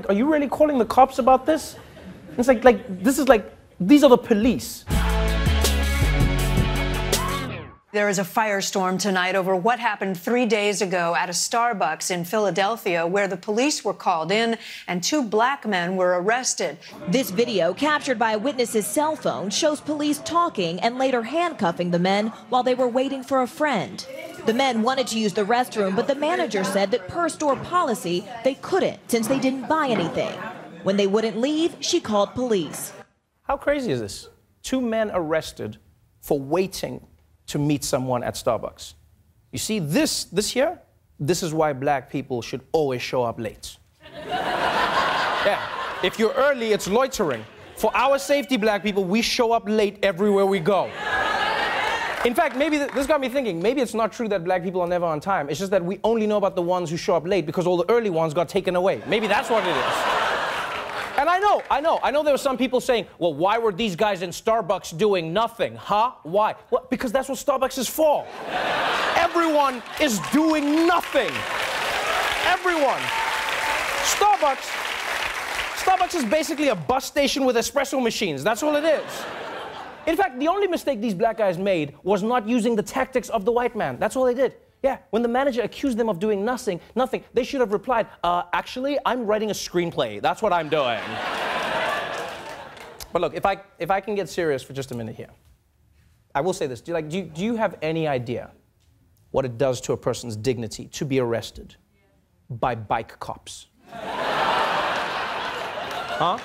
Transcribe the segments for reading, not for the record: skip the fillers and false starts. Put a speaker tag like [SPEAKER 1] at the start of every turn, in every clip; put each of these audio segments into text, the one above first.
[SPEAKER 1] Are you really calling the cops about this? It's these are the police.
[SPEAKER 2] There is a firestorm tonight over what happened 3 days ago at a Starbucks in Philadelphia, where the police were called in and 2 black men were arrested.
[SPEAKER 3] This video, captured by a witness's cell phone, shows police talking and later handcuffing the men while they were waiting for a friend. The men wanted to use the restroom, but the manager said that per store policy, they couldn't since they didn't buy anything. When they wouldn't leave, she called police.
[SPEAKER 1] How crazy is this? 2 men arrested for waiting to meet someone at Starbucks. You see, this here, this is why black people should always show up late. Yeah, if you're early, it's loitering. For our safety, black people, we show up late everywhere we go. In fact, maybe this got me thinking, maybe it's not true that black people are never on time. It's just that we only know about the ones who show up late because all the early ones got taken away. Maybe that's what it is. And I know there were some people saying, well, why were these guys in Starbucks doing nothing, huh? Why? Well, because that's what Starbucks is for. Everyone is doing nothing. Everyone. Starbucks is basically a bus station with espresso machines. That's all it is. In fact, the only mistake these black guys made was not using the tactics of the white man. That's all they did. Yeah, when the manager accused them of doing nothing, they should have replied, actually, I'm writing a screenplay. That's what I'm doing. But look, if I can get serious for just a minute here, I will say this. Do you have any idea what it does to a person's dignity to be arrested by bike cops? Huh?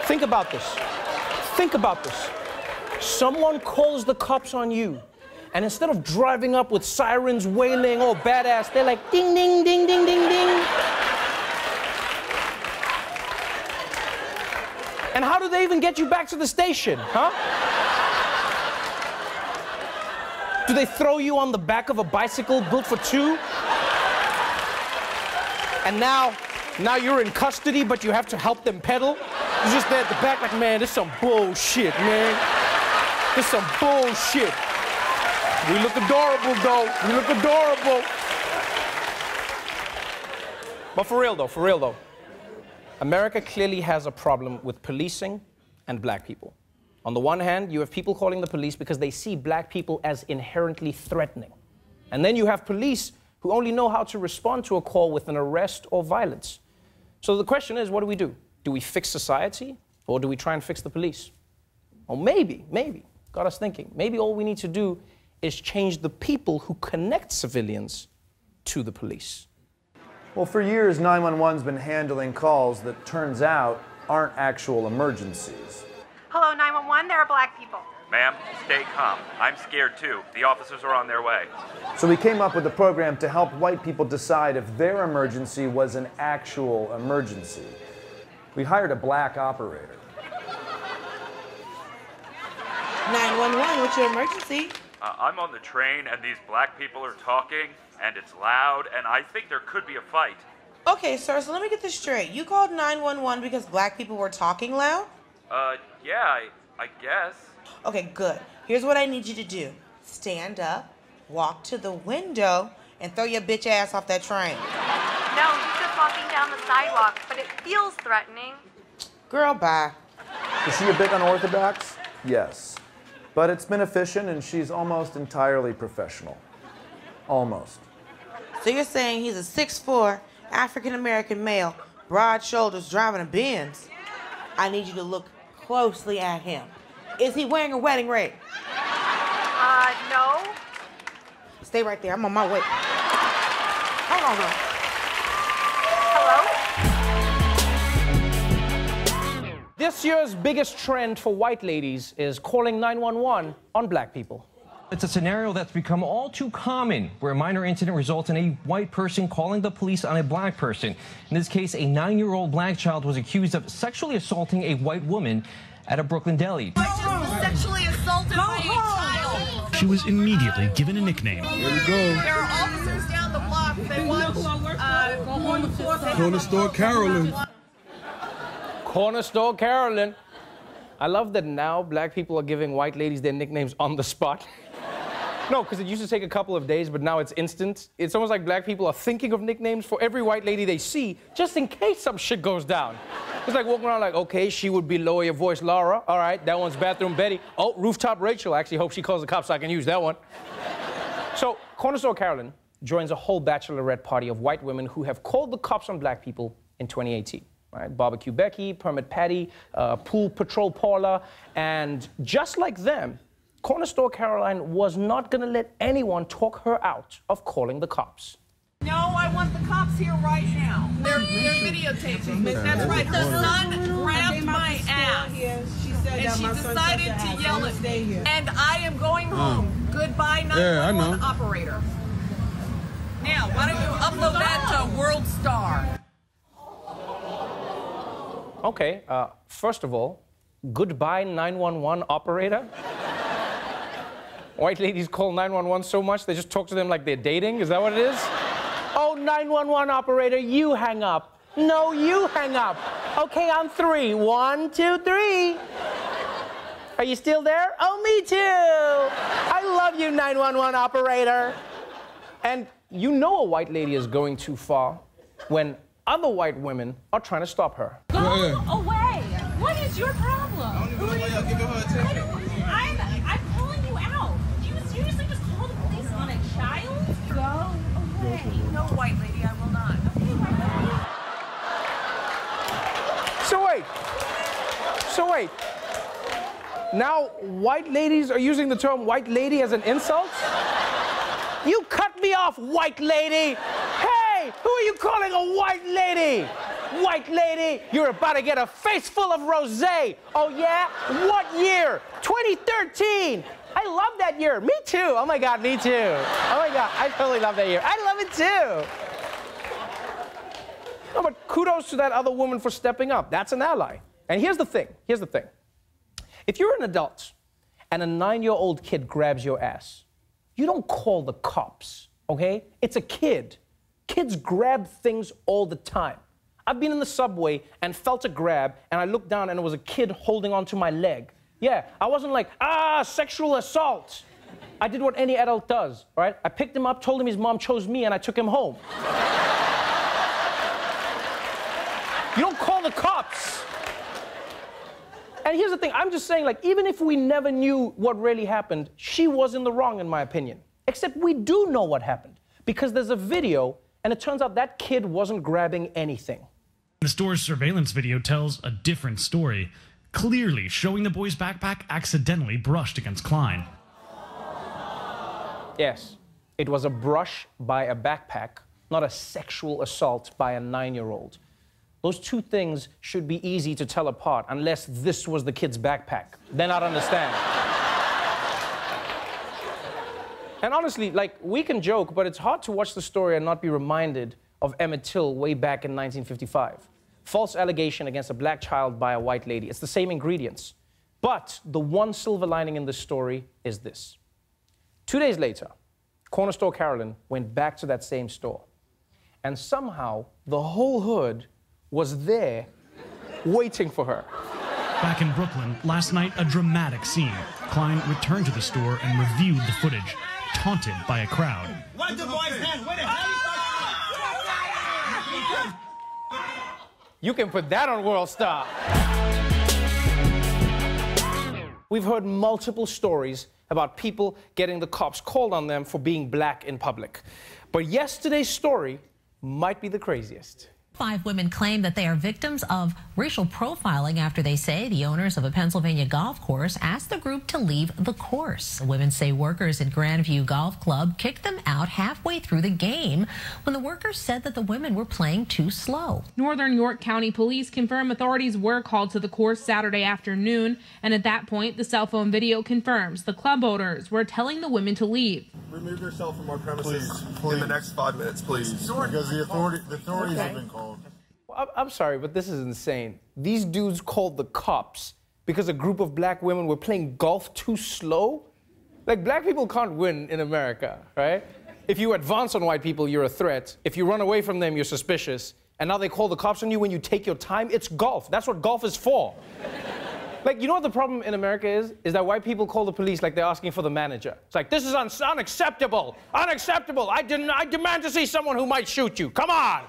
[SPEAKER 1] Think about this. Think about this. Someone calls the cops on you. And instead of driving up with sirens wailing, all badass, they're like, ding, ding, ding, ding, ding, ding. And how do they even get you back to the station, huh? Do they throw you on the back of a bicycle built for 2? And now you're in custody, but you have to help them pedal? You're just there at the back like, man, this is some bullshit, man. This is some bullshit. We look adorable, though. We look adorable. But for real, though, America clearly has a problem with policing and black people. On the one hand, you have people calling the police because they see black people as inherently threatening. And then you have police who only know how to respond to a call with an arrest or violence. So the question is, what do? Do we fix society, or do we try and fix the police? Or maybe, got us thinking, maybe all we need to do is change the people who connect civilians to the police.
[SPEAKER 4] Well, for years, 911's been handling calls that turns out aren't actual emergencies.
[SPEAKER 5] Hello, 911, there are black people.
[SPEAKER 6] Ma'am, stay calm. I'm scared too. The officers are on their way.
[SPEAKER 4] So we came up with a program to help white people decide if their emergency was an actual emergency. We hired a black operator.
[SPEAKER 5] 911, what's your emergency?
[SPEAKER 6] I'm on the train and these black people are talking and it's loud and I think there could be a fight.
[SPEAKER 5] Okay, sir, so let me get this straight. You called 911 because black people were talking loud?
[SPEAKER 6] Yeah, I guess.
[SPEAKER 5] Okay, good. Here's what I need you to do. Stand up, walk to the window, and throw your bitch ass off that train.
[SPEAKER 7] No, he's just walking down the sidewalk, but it feels threatening.
[SPEAKER 5] Girl, bye.
[SPEAKER 4] Is she a bit unorthodox? Yes. But it's been efficient and she's almost entirely professional. Almost.
[SPEAKER 5] So you're saying he's a 6'4", African-American male, broad shoulders, driving a Benz. I need you to look closely at him. Is he wearing a wedding ring?
[SPEAKER 7] No.
[SPEAKER 5] Stay right there. I'm on my way. Hold on, girl.
[SPEAKER 7] Hello?
[SPEAKER 1] This year's biggest trend for white ladies is calling 911 on black people.
[SPEAKER 8] It's a scenario that's become all too common, where a minor incident results in a white person calling the police on a black person. In this case, a 9-year-old black child was accused of sexually assaulting a white woman at a Brooklyn deli.
[SPEAKER 7] Sexually assaulted by a child.
[SPEAKER 9] She was immediately given a nickname.
[SPEAKER 10] Here we go.
[SPEAKER 7] There are officers down the block. They want
[SPEAKER 10] Corner Store Carolyn.
[SPEAKER 1] Corner Store Carolyn. I love that now black people are giving white ladies their nicknames on the spot. No, because it used to take a couple of days, but now it's instant. It's almost like black people are thinking of nicknames for every white lady they see, just in case some shit goes down. It's like walking around like, okay, she would be lower your voice Laura. All right, that one's bathroom Betty. Oh, rooftop Rachel. I actually hope she calls the cops so I can use that one. So, Corner Store Carolyn joins a whole bachelorette party of white women who have called the cops on black people in 2018. Right? Barbecue Becky, Permit Patty, Pool Patrol Paula, and just like them, Corner Store Caroline was not going to let anyone talk her out of calling the cops.
[SPEAKER 11] No, I want the cops here right now. They're videotaping. That's right. Her son grabbed my ass. And she decided to yell at me. And I am going home. Goodbye, 911 operator. Now, why don't you upload that to World Star?
[SPEAKER 1] Okay, first of all, goodbye 911 operator. White ladies call 911 so much they just talk to them like they're dating. Is that what it is? Oh, 911 operator, you hang up. No, you hang up. Okay, on 3. 1, 2, 3. Are you still there? Oh, me too. I love you, 911 operator. And you know a white lady is going too far when other white women are trying to stop her.
[SPEAKER 12] Go away. What is your problem? Who are you? I'm calling you out. Do you seriously just call the police on a child? Go away.
[SPEAKER 11] No, white lady, I will not.
[SPEAKER 1] So wait. Now white ladies are using the term white lady as an insult? You cut me off, white lady. Hey, who are you calling a white lady? White lady, you're about to get a face full of rosé. Oh yeah? What year? 2013. I love that year. Me too. Oh my God, me too. Oh my God, I totally love that year. I love it too. No, but kudos to that other woman for stepping up. That's an ally. And here's the thing. If you're an adult and a 9-year-old kid grabs your ass, you don't call the cops, okay? It's a kid. Kids grab things all the time. I've been in the subway and felt a grab, and I looked down and it was a kid holding onto my leg. Yeah, I wasn't like, sexual assault. I did what any adult does, right? I picked him up, told him his mom chose me, and I took him home. You don't call the cops. And here's the thing, I'm just saying, like, even if we never knew what really happened, she was in the wrong, in my opinion. Except we do know what happened, because there's a video, and it turns out that kid wasn't grabbing anything.
[SPEAKER 9] The store's surveillance video tells a different story, clearly showing the boy's backpack accidentally brushed against Klein.
[SPEAKER 1] Yes, it was a brush by a backpack, not a sexual assault by a 9-year-old. Those two things should be easy to tell apart, unless this was the kid's backpack. Then I'd understand. And honestly, like, we can joke, but it's hard to watch the story and not be reminded of Emmett Till way back in 1955. False allegation against a black child by a white lady. It's the same ingredients. But the one silver lining in this story is this. 2 days later, Corner Store Carolyn went back to that same store. And somehow, the whole hood was there waiting for her.
[SPEAKER 9] Back in Brooklyn, last night, a dramatic scene. Klein returned to the store and reviewed the footage, taunted by a crowd.
[SPEAKER 13] What the boy's hand? Where the hell
[SPEAKER 1] You can put that on World Star. We've heard multiple stories about people getting the cops called on them for being black in public. But yesterday's story might be the craziest.
[SPEAKER 14] 5 women claim that they are victims of racial profiling after they say the owners of a Pennsylvania golf course asked the group to leave the course. The women say workers at Grandview Golf Club kicked them out halfway through the game when the workers said that the women were playing too slow.
[SPEAKER 15] Northern York County Police confirm authorities were called to the course Saturday afternoon, and at that point, the cell phone video confirms the club owners were telling the women to leave.
[SPEAKER 10] Remove yourself from our premises in the next 5 minutes, please. Because the authorities have been called.
[SPEAKER 1] I'm sorry, but this is insane. These dudes called the cops because a group of black women were playing golf too slow? Like, black people can't win in America, right? If you advance on white people, you're a threat. If you run away from them, you're suspicious. And now they call the cops on you when you take your time? It's golf. That's what golf is for. Like, you know what the problem in America is? Is that white people call the police like they're asking for the manager. It's like, this is unacceptable. Unacceptable. I demand to see someone who might shoot you. Come on.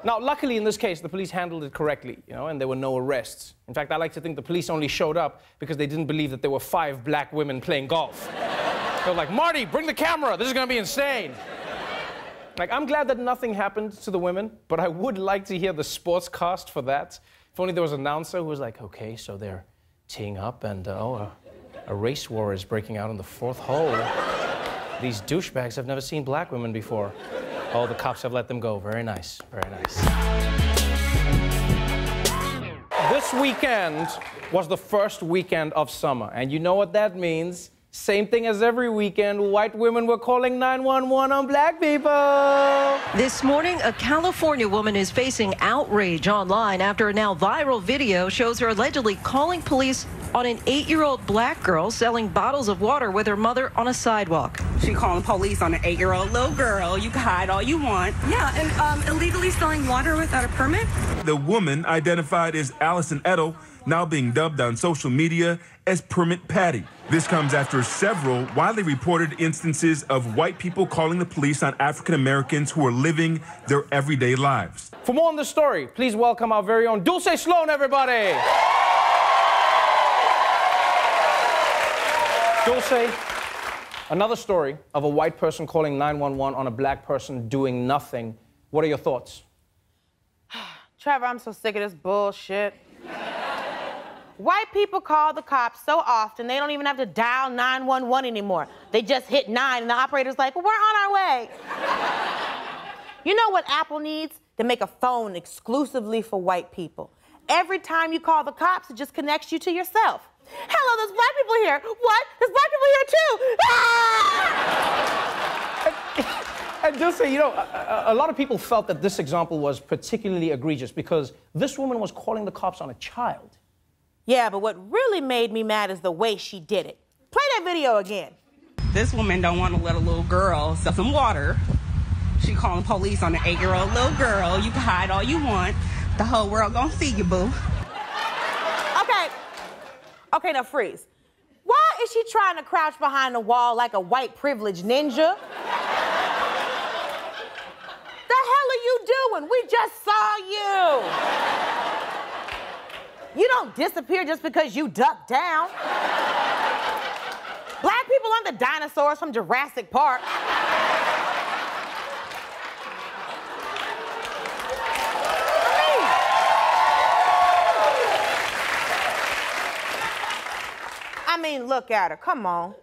[SPEAKER 1] Now, luckily, in this case, the police handled it correctly, you know, and there were no arrests. In fact, I like to think the police only showed up because they didn't believe that there were 5 black women playing golf. They were like, Marty, bring the camera. This is going to be insane. Like, I'm glad that nothing happened to the women, but I would like to hear the sports cast for that. If only there was an announcer who was like, okay, so they're teeing up, and a race war is breaking out in the 4th hole. These douchebags have never seen black women before. Oh, the cops have let them go. Very nice, very nice. This weekend was the first weekend of summer, and you know what that means. Same thing as every weekend, white women were calling 911 on black people.
[SPEAKER 16] This morning, a California woman is facing outrage online after a now viral video shows her allegedly calling police on an 8-year-old black girl selling bottles of water with her mother on a sidewalk.
[SPEAKER 17] She calling police on an 8-year-old little girl. You can hide all you want.
[SPEAKER 18] Yeah, and illegally selling water without a permit?
[SPEAKER 19] The woman, identified as Allison Edel, now being dubbed on social media as Permit Patty. This comes after several widely reported instances of white people calling the police on African Americans who are living their everyday lives.
[SPEAKER 1] For more on this story, please welcome our very own Dulce Sloan, everybody. Dulce, another story of a white person calling 911 on a black person doing nothing. What are your thoughts?
[SPEAKER 5] Trevor, I'm so sick of this bullshit. White people call the cops so often, they don't even have to dial 911 anymore. They just hit 9, and the operator's like, well, we're on our way. You know what Apple needs? To make a phone exclusively for white people. Every time you call the cops, it just connects you to yourself. Hello, there's black people here. What? There's black people here, too. Ah!
[SPEAKER 1] And just say, you know, a lot of people felt that this example was particularly egregious because this woman was calling the cops on a child.
[SPEAKER 5] Yeah, but what really made me mad is the way she did it. Play that video again.
[SPEAKER 17] This woman don't want to let a little girl sell some water. She calling police on an 8-year-old little girl. You can hide all you want. The whole world gonna see you, boo.
[SPEAKER 5] Okay, now freeze. Why is she trying to crouch behind the wall like a white privileged ninja? The hell are you doing? We just saw you. You don't disappear just because you duck down. Black people aren't the dinosaurs from Jurassic Park. I mean, look at her, come on.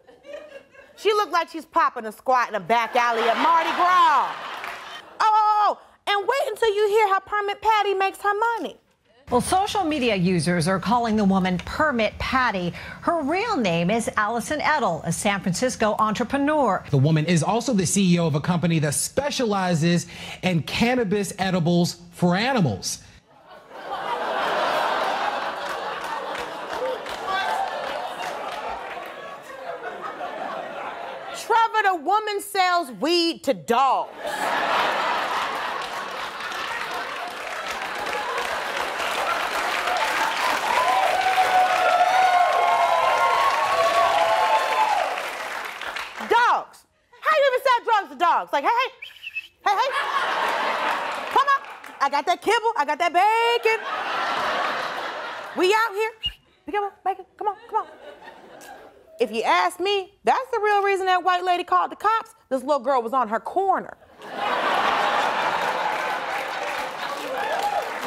[SPEAKER 5] She looked like she's popping a squat in a back alley at Mardi Gras. Oh, and wait until you hear how Permit Patty makes her money.
[SPEAKER 20] Well, social media users are calling the woman Permit Patty. Her real name is Allison Edel, a San Francisco entrepreneur.
[SPEAKER 21] The woman is also the CEO of a company that specializes in cannabis edibles for animals.
[SPEAKER 5] Trevor, the woman sells weed to dogs. Dogs. How you even sell drugs to dogs? Like, hey, come on. I got that kibble. I got that bacon. We out here. Come on, bacon. Come on. If you ask me, that's the real reason that white lady called the cops. This little girl was on her corner.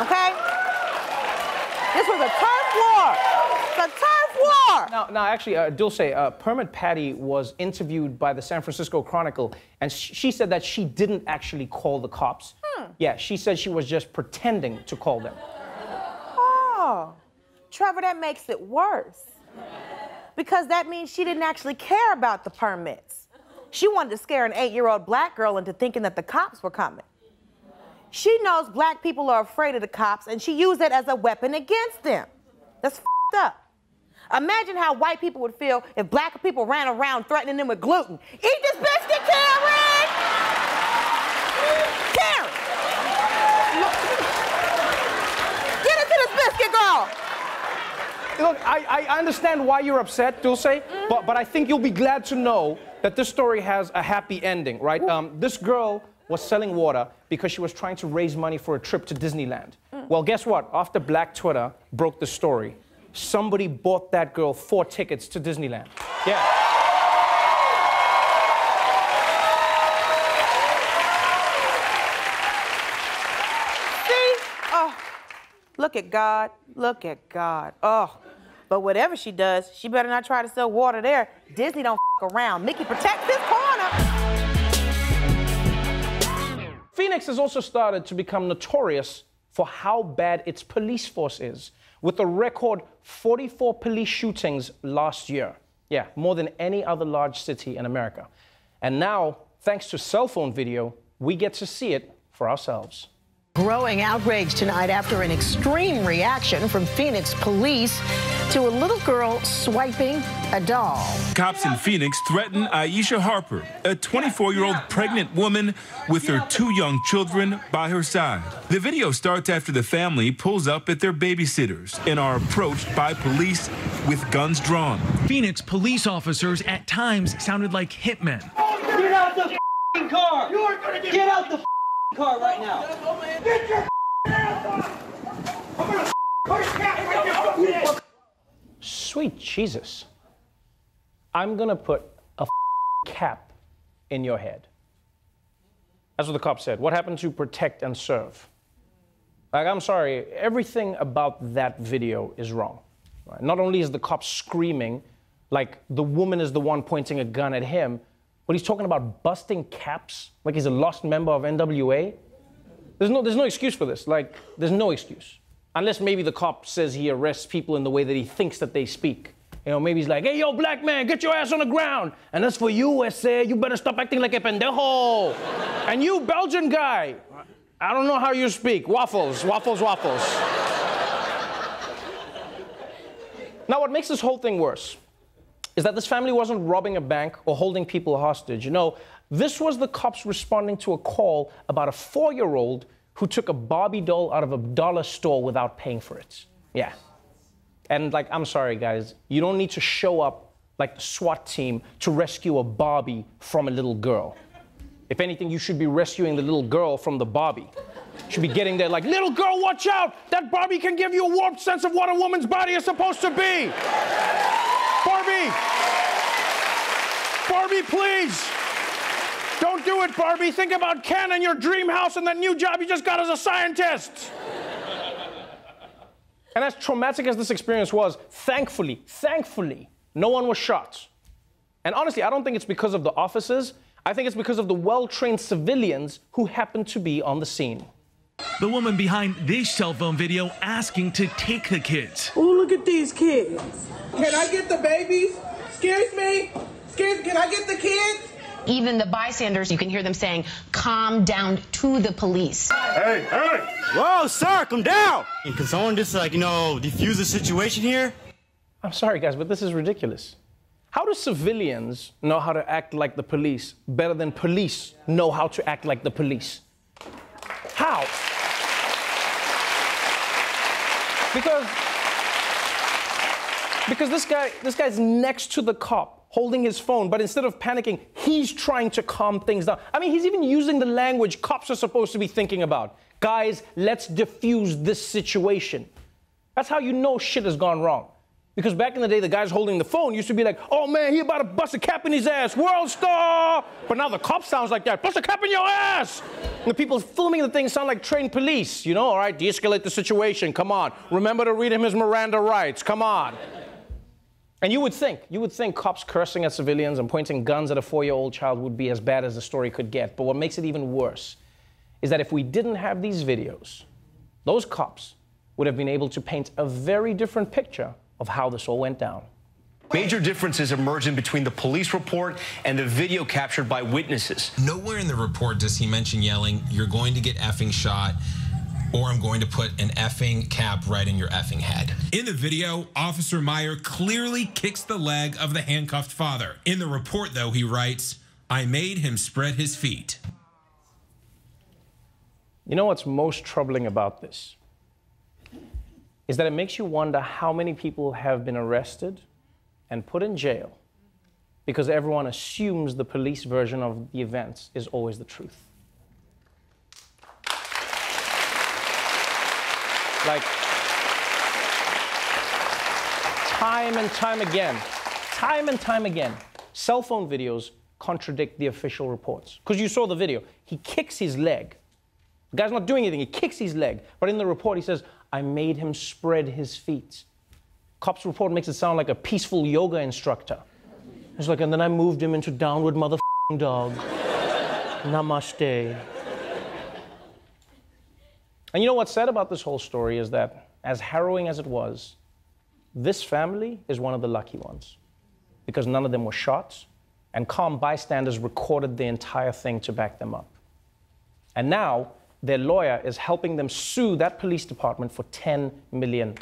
[SPEAKER 5] Okay? This was a turf war. It's a turf war.
[SPEAKER 1] Now, actually, Dulce, Permit Patty was interviewed by the San Francisco Chronicle, and she said that she didn't actually call the cops. Yeah, she said she was just pretending to call them.
[SPEAKER 5] Oh, Trevor, that makes it worse. Because that means she didn't actually care about the permits. She wanted to scare an 8-year-old black girl into thinking that the cops were coming. She knows black people are afraid of the cops, and she used it as a weapon against them. That's f***ed up. Imagine how white people would feel if black people ran around threatening them with gluten. Eat this biscuit, Karen! Karen! Get into this biscuit, girl!
[SPEAKER 1] look, I understand why you're upset, Dulce, but I think you'll be glad to know that this story has a happy ending, right? This girl was selling water because she was trying to raise money for a trip to Disneyland. Well, guess what? After Black Twitter broke the story, somebody bought that girl 4 tickets to Disneyland. Yeah.
[SPEAKER 5] See? Oh, look at God. Look at God. Oh, but whatever she does, she better not try to sell water there. Disney don't f around. Mickey protects his corner.
[SPEAKER 1] Phoenix has also started to become notorious for how bad its police force is, with a record 44 police shootings last year. Yeah, more than any other large city in America. And now, thanks to cell phone video, we get to see it for ourselves.
[SPEAKER 2] Growing outrage tonight after an extreme reaction from Phoenix police to a little girl swiping a doll.
[SPEAKER 19] Cops in Phoenix threaten Aisha Harper, a 24-year-old pregnant woman with her 2 young children by her side. The video starts after the family pulls up at their babysitters and are approached by police with guns drawn.
[SPEAKER 9] Phoenix police officers at times sounded like hitmen.
[SPEAKER 13] Get out the car! You are gonna get out the car right now! Get your ass off! I'm gonna put a cap right there!
[SPEAKER 1] Sweet Jesus. I'm gonna put a cap in your head. That's what the cop said. What happened to protect and serve? Like, I'm sorry, everything about that video is wrong. Right? Not only is the cop screaming, like the woman is the one pointing a gun at him, but he's talking about busting caps, like he's a lost member of NWA. There's no excuse for this. Like, there's no excuse. Unless maybe the cop says he arrests people in the way that he thinks that they speak. You know, maybe he's like, hey, yo, black man, get your ass on the ground. And as for you, ese, you better stop acting like a pendejo. And you, Belgian guy, I don't know how you speak. Waffles, waffles, waffles. Now, what makes this whole thing worse is that this family wasn't robbing a bank or holding people hostage. You know, this was the cops responding to a call about a 4-year-old who took a Barbie doll out of a dollar store without paying for it. Yeah. And, like, I'm sorry, guys, you don't need to show up like the SWAT team to rescue a Barbie from a little girl. If anything, you should be rescuing the little girl from the Barbie. You should be getting there like, little girl, watch out! That Barbie can give you a warped sense of what a woman's body is supposed to be! Barbie! Barbie, please! Don't do it, Barbie. Think about Ken and your dream house and that new job you just got as a scientist. And as traumatic as this experience was, thankfully, no one was shot. And honestly, I don't think it's because of the officers. I think it's because of the well-trained civilians who happened to be on the scene.
[SPEAKER 9] The woman behind this cell phone video asking to take the kids.
[SPEAKER 13] Oh, look at these kids. Can I get the babies? Excuse me? Can I get the kids?
[SPEAKER 22] Even the bystanders, you can hear them saying, calm down to the police.
[SPEAKER 13] Hey, hey! Whoa, sir, come down! Can someone just, like, defuse the situation here?
[SPEAKER 1] I'm sorry, guys, but this is ridiculous. How do civilians know how to act like the police better than police know how to act like the police? How? Because this guy's next to the cop, holding his phone, but instead of panicking, he's trying to calm things down. I mean, he's even using the language cops are supposed to be thinking about. Guys, let's diffuse this situation. That's how you know shit has gone wrong. Because back in the day, the guys holding the phone used to be like, oh man, he about to bust a cap in his ass, world star! But now the cop sounds like that, bust a cap in your ass! And the people filming the thing sound like trained police, you know? All right, de-escalate the situation, come on. Remember to read him his Miranda rights, come on. And you would think cops cursing at civilians and pointing guns at a 4-year-old child would be as bad as the story could get. But what makes it even worse is that if we didn't have these videos, those cops would have been able to paint a very different picture of how this all went down.
[SPEAKER 23] Major differences emerging between the police report and the video captured by witnesses.
[SPEAKER 24] Nowhere in the report does he mention yelling, you're going to get effing shot, or I'm going to put an effing cap right in your effing head.
[SPEAKER 25] In the video, Officer Meyer clearly kicks the leg of the handcuffed father. In the report, though, he writes, I made him spread his feet.
[SPEAKER 1] You know what's most troubling about this? is that it makes you wonder how many people have been arrested and put in jail because everyone assumes the police version of the events is always the truth. Like, time and time again, cell phone videos contradict the official reports. Because you saw the video. He kicks his leg. The guy's not doing anything. He kicks his leg. But in the report, he says, I made him spread his feet. Cop's report makes it sound like a peaceful yoga instructor. It's like, and then I moved him into downward motherfucking dog. Namaste. And you know what's sad about this whole story is that, as harrowing as it was, this family is one of the lucky ones. Because none of them were shot, and calm bystanders recorded the entire thing to back them up. And now, their lawyer is helping them sue that police department for $10 million.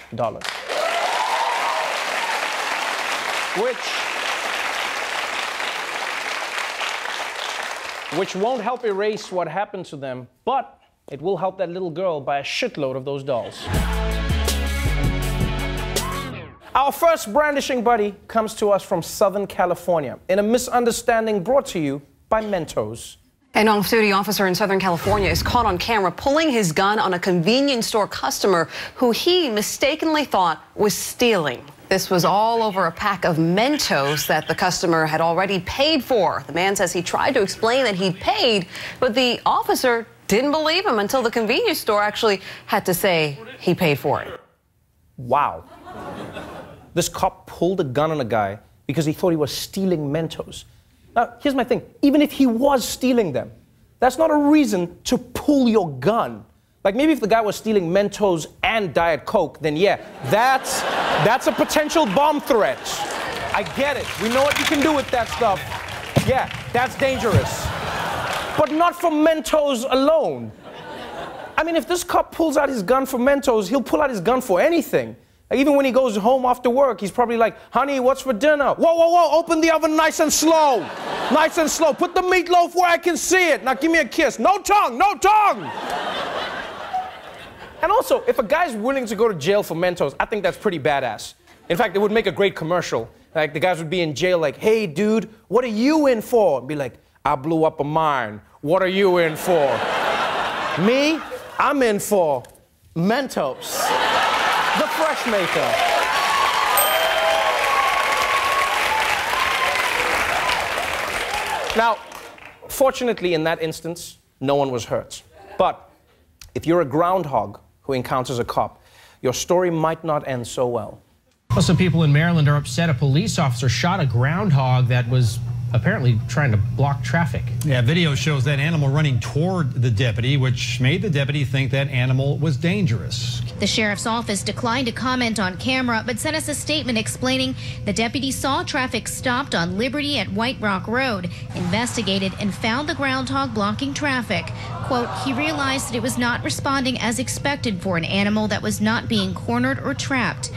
[SPEAKER 1] Which won't help erase what happened to them, but it will help that little girl buy a shitload of those dolls. Our first brandishing buddy comes to us from Southern California in a misunderstanding brought to you by Mentos.
[SPEAKER 3] An off-duty officer in Southern California is caught on camera pulling his gun on a convenience store customer who he mistakenly thought was stealing. This was all over a pack of Mentos that the customer had already paid for. The man says he tried to explain that he paid, but the officer didn't believe him until the convenience store actually had to say he paid for it.
[SPEAKER 1] Wow. This cop pulled a gun on a guy because he thought he was stealing Mentos. Now, here's my thing. Even if he was stealing them, that's not a reason to pull your gun. Like, maybe if the guy was stealing Mentos and Diet Coke, then yeah, that's a potential bomb threat. I get it. We know what you can do with that stuff. Yeah, that's dangerous. But not for Mentos alone. I mean, if this cop pulls out his gun for Mentos, he'll pull out his gun for anything. Like, even when he goes home after work, he's probably like, honey, what's for dinner? Whoa, whoa, whoa, open the oven nice and slow. Nice and slow. Put the meatloaf where I can see it. Now give me a kiss. No tongue, no tongue. And also, if a guy's willing to go to jail for Mentos, I think that's pretty badass. In fact, it would make a great commercial. Like, the guys would be in jail like, hey, dude, what are you in for? And be like, I blew up a mine. What are you in for? Me? I'm in for Mentos. The Fresh Maker. Now, fortunately, in that instance, no one was hurt. But if you're a groundhog who encounters a cop, your story might not end so well.
[SPEAKER 4] Well, some people in Maryland are upset a police officer shot a groundhog that was apparently trying to block traffic.
[SPEAKER 6] Yeah, video shows that animal running toward the deputy, which made the deputy think that animal was dangerous.
[SPEAKER 7] The sheriff's office declined to comment on camera, but sent us a statement explaining the deputy saw traffic stopped on Liberty at White Rock Road, investigated and found the groundhog blocking traffic. Quote, he realized that it was not responding as expected for an animal that was not being cornered or trapped.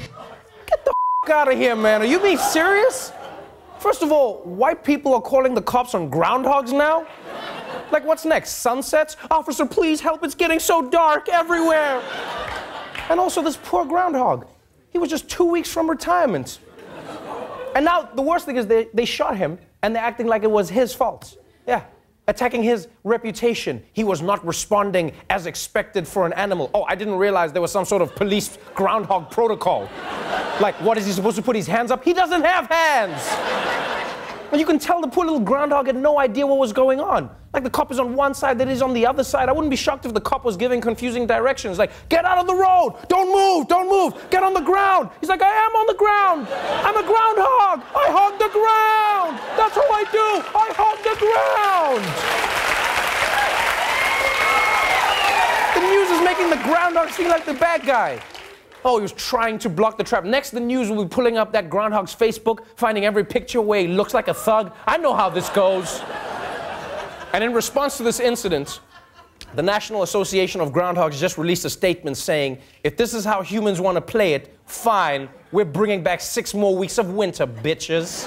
[SPEAKER 1] Get the out of here, man. Are you being serious? First of all, white people are calling the cops on groundhogs now? Like, what's next? Sunsets? Officer, please help. It's getting so dark everywhere. And also, this poor groundhog. He was just 2 weeks from retirement. And now, the worst thing is they shot him, and they're acting like it was his fault. Yeah, attacking his reputation. He was not responding as expected for an animal. Oh, I didn't realize there was some sort of police groundhog protocol. Like, what, is he supposed to put his hands up? He doesn't have hands! And you can tell the poor little groundhog had no idea what was going on. Like, the cop is on one side, that is on the other side. I wouldn't be shocked if the cop was giving confusing directions. Like, get out of the road! Don't move! Don't move! Get on the ground! He's like, I am on the ground! I'm a groundhog! I hog the ground! That's what I do! I hog the ground! The news is making the groundhog seem like the bad guy. Oh, he was trying to block the trap. Next, the news will be pulling up that groundhog's Facebook, finding every picture where he looks like a thug. I know how this goes. And in response to this incident, the National Association of Groundhogs just released a statement saying, if this is how humans want to play it, fine, we're bringing back 6 more weeks of winter, bitches.